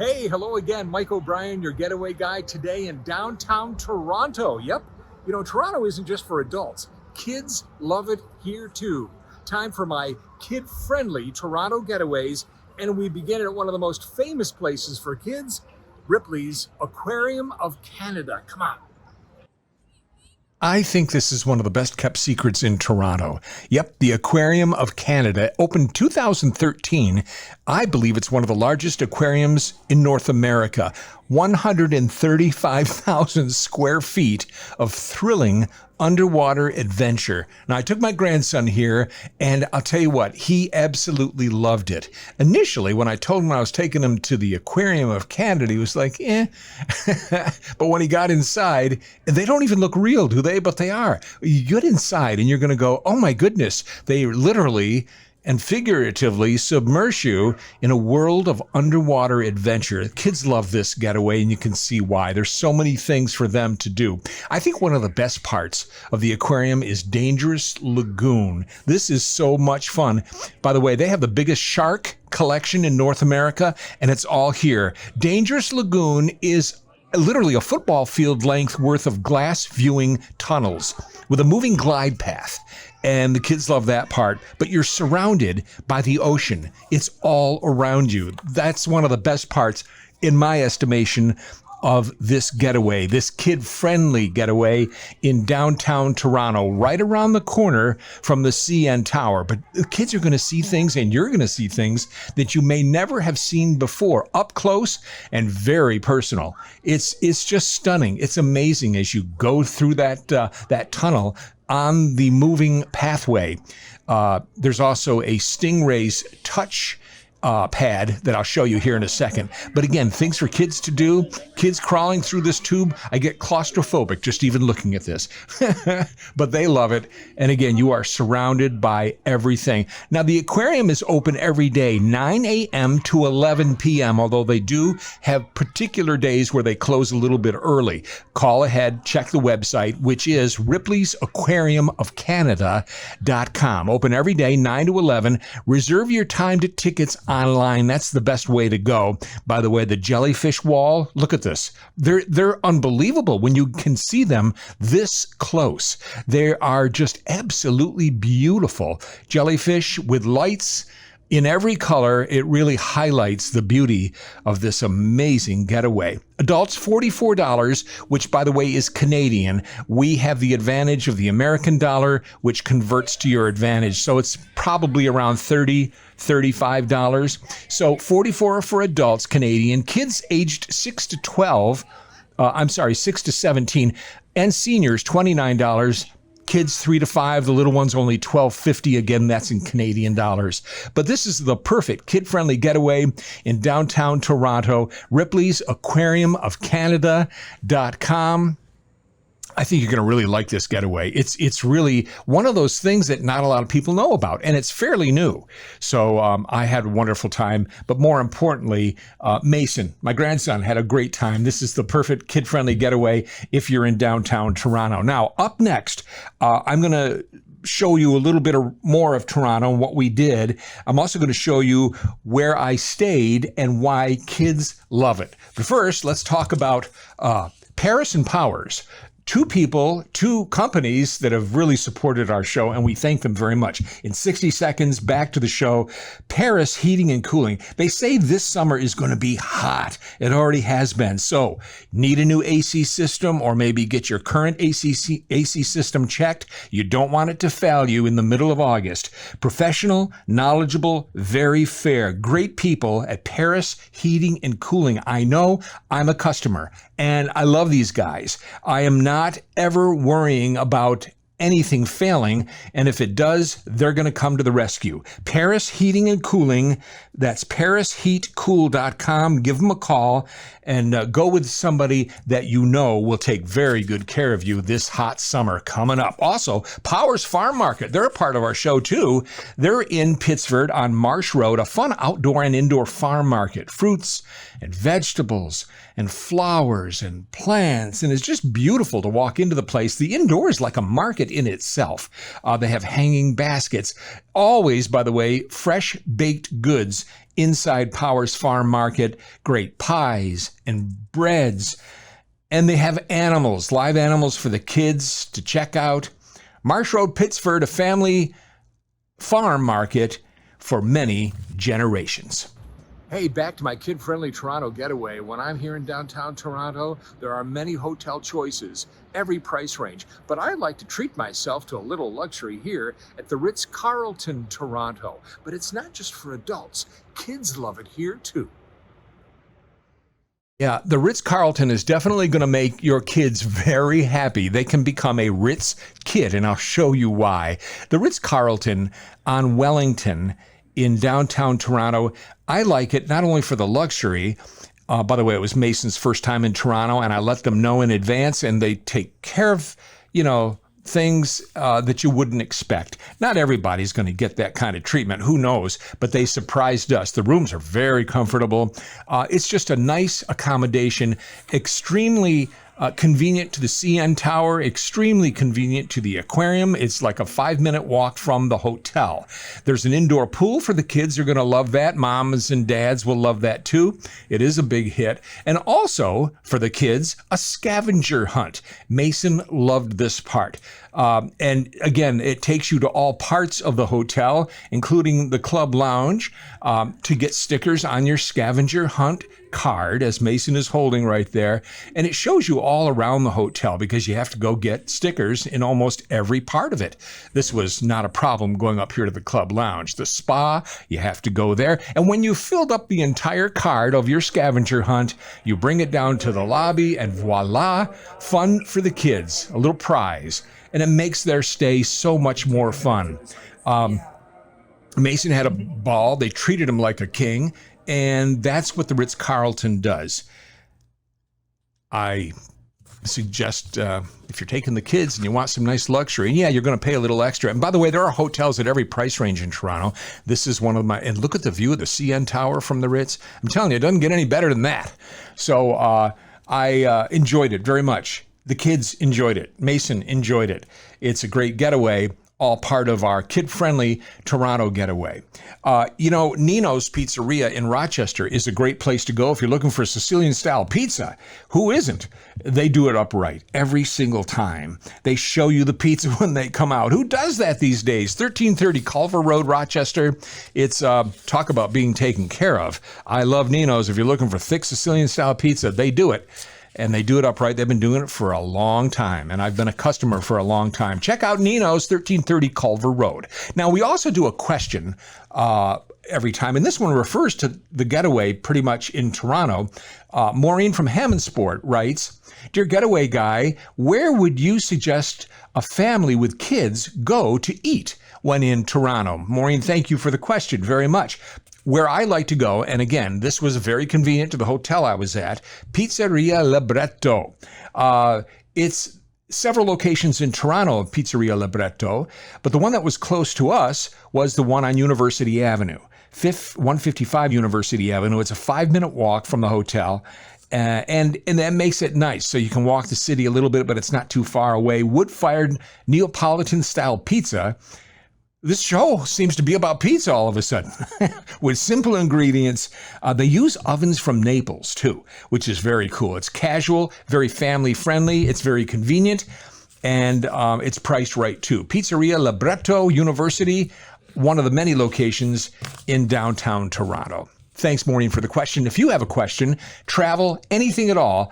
Hey, hello again. Mike O'Brien, your getaway guy, today in downtown Toronto. Yep, Toronto isn't just for adults. Kids love it here too. Time for my kid-friendly Toronto getaways, and we begin at one of the most famous places for kids, Ripley's Aquarium of Canada. Come on. I think this is one of the best kept secrets in Toronto. Yep, the Aquarium of Canada opened 2013. I believe it's one of the largest aquariums in North America. 135,000 square feet of thrilling underwater adventure. Now, I took my grandson here, and I'll tell you what, he absolutely loved it. Initially, when I told him I was taking him to the Aquarium of Canada, he was like, eh. But when he got inside, they don't even look real, do they? But they are. You get inside, and you're going to go, oh my goodness, they literally and figuratively submerge you in a world of underwater adventure. Kids love this getaway, and you can see why. There's so many things for them to do. I think one of the best parts of the aquarium is Dangerous Lagoon. This is so much fun. By the way, they have the biggest shark collection in North America, and it's all here. Dangerous Lagoon is literally a football field length worth of glass viewing tunnels with a moving glide path. And the kids love that part, but you're surrounded by the ocean. It's all around you. That's one of the best parts, in my estimation, of this getaway, this kid-friendly getaway in downtown Toronto, right around the corner from the CN Tower. But the kids are going to see things, and you're going to see things that you may never have seen before, up close and very personal. It's just stunning. It's amazing as you go through that tunnel on the moving pathway. There's also a Stingray's touch pad that I'll show you here in a second. But again, things for kids to do, kids crawling through this tube. I get claustrophobic just even looking at this, but they love it. And again, you are surrounded by everything. Now, the aquarium is open every day, 9 a.m. to 11 p.m., although they do have particular days where they close a little bit early. Call ahead, check the website, which is ripleysAquariumofCanada.com. Open every day, 9 to 11. Reserve your time to tickets online. That's the best way to go. By the way, the jellyfish wall, look at this. They're unbelievable when you can see them this close. They are just absolutely beautiful. Jellyfish with lights in every color. It really highlights the beauty of this amazing getaway. Adults, $44, which, by the way, is Canadian. We have the advantage of the American dollar, which converts to your advantage. So it's probably around $30, $35. So $44 for adults, Canadian. Kids aged 6 to 17, and seniors, $29. Kids 3 to 5, the little ones only $12.50. Again, that's in Canadian dollars. But this is the perfect kid-friendly getaway in downtown Toronto. Ripley's Aquarium of Canada.com. I think you're going to really like this getaway. It's really one of those things that not a lot of people know about, and it's fairly new. So I had a wonderful time, but more importantly, Mason, my grandson, had a great time. This is the perfect kid-friendly getaway if you're in downtown Toronto. Now, up next, I'm going to show you a little bit more of Toronto and what we did. I'm also going to show you where I stayed and why kids love it. But first, let's talk about Paris and Powers. Two companies that have really supported our show, and we thank them very much. In 60 seconds, back to the show. Paris Heating and Cooling. They say this summer is going to be hot. It already has been. So, need a new AC system, or maybe get your current AC system checked? You don't want it to fail you in the middle of August. Professional, knowledgeable, very fair. Great people at Paris Heating and Cooling. I know, I'm a customer, and I love these guys. I am not ever worrying about anything failing, and if it does, they're going to come to the rescue. Paris Heating and Cooling, that's parisheatcool.com. Give them a call and go with somebody that you know will take very good care of you this hot summer coming up. Also, Powers Farm Market, they're a part of our show too. They're in Pittsford on Marsh Road, a fun outdoor and indoor farm market. Fruits and vegetables and flowers and plants, and it's just beautiful to walk into the place. The indoor is like a market in itself. They have hanging baskets. Always, by the way, fresh baked goods inside Powers Farm Market, great pies and breads. And they have animals, live animals for the kids to check out. Marsh Road, Pittsford, a family farm market for many generations. Hey, back to my kid-friendly Toronto getaway. When I'm here in downtown Toronto, there are many hotel choices, every price range. But I like to treat myself to a little luxury here at the Ritz-Carlton Toronto. But it's not just for adults. Kids love it here too. Yeah, the Ritz-Carlton is definitely going to make your kids very happy. They can become a Ritz kid, and I'll show you why. The Ritz-Carlton on Wellington in downtown Toronto, I like it not only for the luxury. By the way, it was Mason's first time in Toronto, and I let them know in advance, and they take care of, things that you wouldn't expect. Not everybody's going to get that kind of treatment. Who knows? But they surprised us. The rooms are very comfortable. It's just a nice accommodation, extremely convenient to the CN Tower, extremely convenient to the aquarium. It's like a 5-minute walk from the hotel. There's an indoor pool for the kids. You're going to love that. Moms and dads will love that too. It is a big hit. And also for the kids, a scavenger hunt. Mason loved this part. And again, it takes you to all parts of the hotel, including the club lounge, to get stickers on your scavenger hunt card, as Mason is holding right there. And it shows you all around the hotel because you have to go get stickers in almost every part of it. This was not a problem going up here to the club lounge. The spa, you have to go there. And when you filled up the entire card of your scavenger hunt, you bring it down to the lobby and voila, fun for the kids, a little prize. And it makes their stay so much more fun. Mason had a ball. They treated him like a king. And that's what the Ritz-Carlton does. I suggest if you're taking the kids and you want some nice luxury, and yeah, you're going to pay a little extra. And by the way, there are hotels at every price range in Toronto. This is one of my, and look at the view of the CN Tower from the Ritz. I'm telling you, it doesn't get any better than that. So I enjoyed it very much. The kids enjoyed it. Mason enjoyed it. It's a great getaway, all part of our kid-friendly Toronto getaway. Nino's Pizzeria in Rochester is a great place to go if you're looking for Sicilian-style pizza. Who isn't? They do it upright every single time. They show you the pizza when they come out. Who does that these days? 1330 Culver Road, Rochester. It's talk about being taken care of. I love Nino's. If you're looking for thick Sicilian-style pizza, they do it. And they do it upright. They've been doing it for a long time, and I've been a customer for a long time. Check out Nino's, 1330 Culver Road. Now, we also do a question every time, and this one refers to the getaway pretty much in Toronto. Maureen from Hammondsport writes, "Dear Getaway Guy, where would you suggest a family with kids go to eat when in Toronto?" Maureen, thank you for the question very much. Where I like to go, and again, this was very convenient to the hotel I was at, Pizzeria Libretto. It's several locations in Toronto of Pizzeria Libretto, but the one that was close to us was the one on University Avenue, 155 University Avenue. It's a 5-minute walk from the hotel. And that makes it nice. So you can walk the city a little bit, but it's not too far away. Wood-fired Neapolitan-style pizza. This show seems to be about pizza all of a sudden, with simple ingredients. They use ovens from Naples, too, which is very cool. It's casual, very family-friendly. It's very convenient, and it's priced right, too. Pizzeria Libretto University, one of the many locations in downtown Toronto. Thanks, Maureen, for the question. If you have a question, travel, anything at all,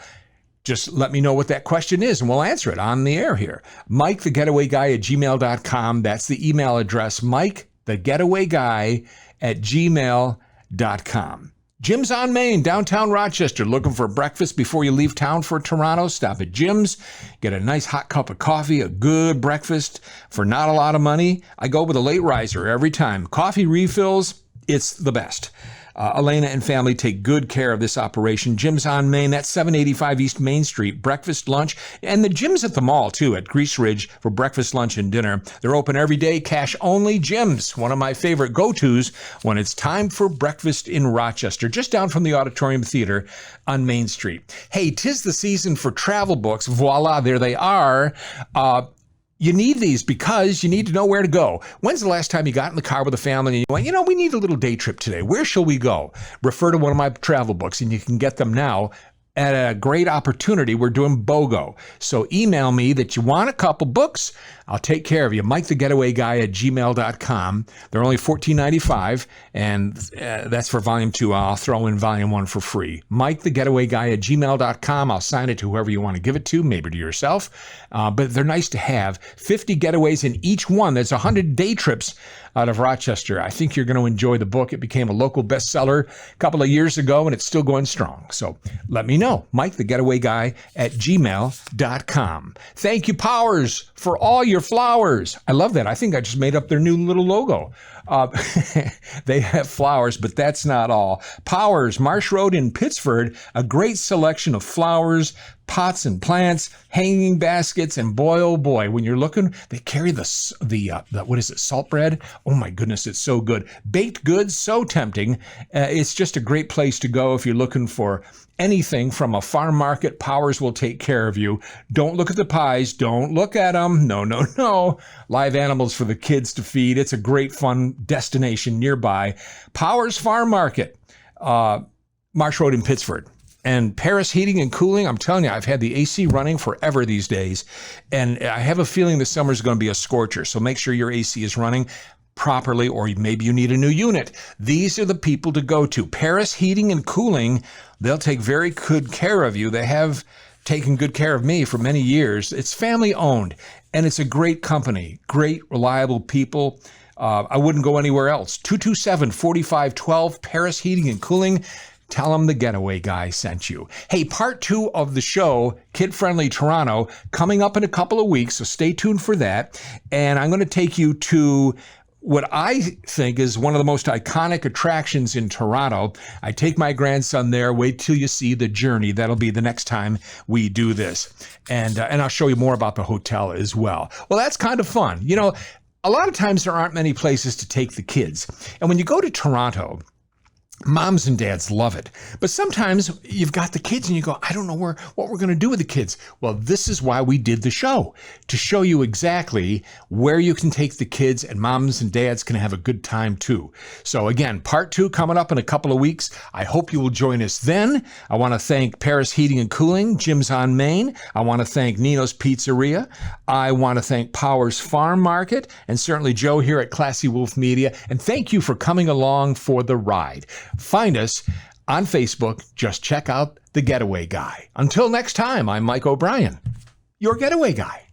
just let me know what that question is, and we'll answer it on the air here. Mike, the Getaway Guy at gmail.com. That's the email address, Mike, the Getaway Guy at gmail.com. Jim's on Main, downtown Rochester. Looking for breakfast before you leave town for Toronto? Stop at Jim's, get a nice hot cup of coffee, a good breakfast for not a lot of money. I go with a late riser every time. Coffee refills, it's the best. Elena and family take good care of this operation. Jim's on Main, that's 785 East Main Street. Breakfast, lunch, and the Jim's at the mall, too, at Grease Ridge for breakfast, lunch, and dinner. They're open every day, cash only. Jim's, one of my favorite go-tos when it's time for breakfast in Rochester, just down from the Auditorium Theater on Main Street. Hey, 'tis the season for travel books. Voila, there they are. You need these because you need to know where to go. When's the last time you got in the car with a family and you went, we need a little day trip today. Where shall we go? Refer to one of my travel books, and you can get them now at a great opportunity. We're doing BOGO. So email me that you want a couple books. I'll take care of you. MikeTheGetawayGuy@gmail.com. They're only $14.95, and that's for volume 2. I'll throw in volume 1 for free. MikeTheGetawayGuy@gmail.com. I'll sign it to whoever you want to give it to, maybe to yourself. But they're nice to have. 50 getaways in each one. That's 100 day trips out of Rochester. I think you're going to enjoy the book. It became a local bestseller a couple of years ago, and it's still going strong. So let me know. MikeTheGetawayGuy@gmail.com. Thank you, Powers, for all your flowers. I love that. I think I just made up their new little logo. They have flowers, but that's not all. Powers, Marsh Road in Pittsford, a great selection of flowers, pots and plants, hanging baskets, and boy, oh boy, when you're looking, they carry the what is it, salt bread? Oh my goodness, it's so good. Baked goods, so tempting. It's just a great place to go if you're looking for anything from a farm market. Powers will take care of you. Don't look at the pies. Don't look at them. No, no, no. Live animals for the kids to feed. It's a great fun destination nearby. Powers Farm Market, Marsh Road in Pittsford. And Paris Heating and Cooling, I'm telling you, I've had the AC running forever these days. And I have a feeling the summer's going to be a scorcher. So make sure your AC is running properly, or maybe you need a new unit. These are the people to go to. Paris Heating and Cooling, they'll take very good care of you. They have taken good care of me for many years. It's family owned, and it's a great company, great, reliable people. I wouldn't go anywhere else. 227-4512, Paris Heating and Cooling. Tell them the Getaway Guy sent you. Hey, part 2 of the show, Kid-Friendly Toronto, coming up in a couple of weeks, so stay tuned for that. And I'm going to take you to what I think is one of the most iconic attractions in Toronto. I take my grandson there. Wait till you see the journey. That'll be the next time we do this. And I'll show you more about the hotel as well. Well, that's kind of fun. A lot of times there aren't many places to take the kids. And when you go to Toronto, moms and dads love it. But sometimes you've got the kids and you go, I don't know what we're going to do with the kids. Well, this is why we did the show, to show you exactly where you can take the kids, and moms and dads can have a good time too. So again, part 2 coming up in a couple of weeks. I hope you will join us then. I want to thank Paris Heating and Cooling, Jim's on Main. I want to thank Nino's Pizzeria. I want to thank Powers Farm Market, and certainly Joe here at Classy Wolf Media. And thank you for coming along for the ride. Find us on Facebook. Just check out The Getaway Guy. Until next time, I'm Mike O'Brien, your Getaway Guy.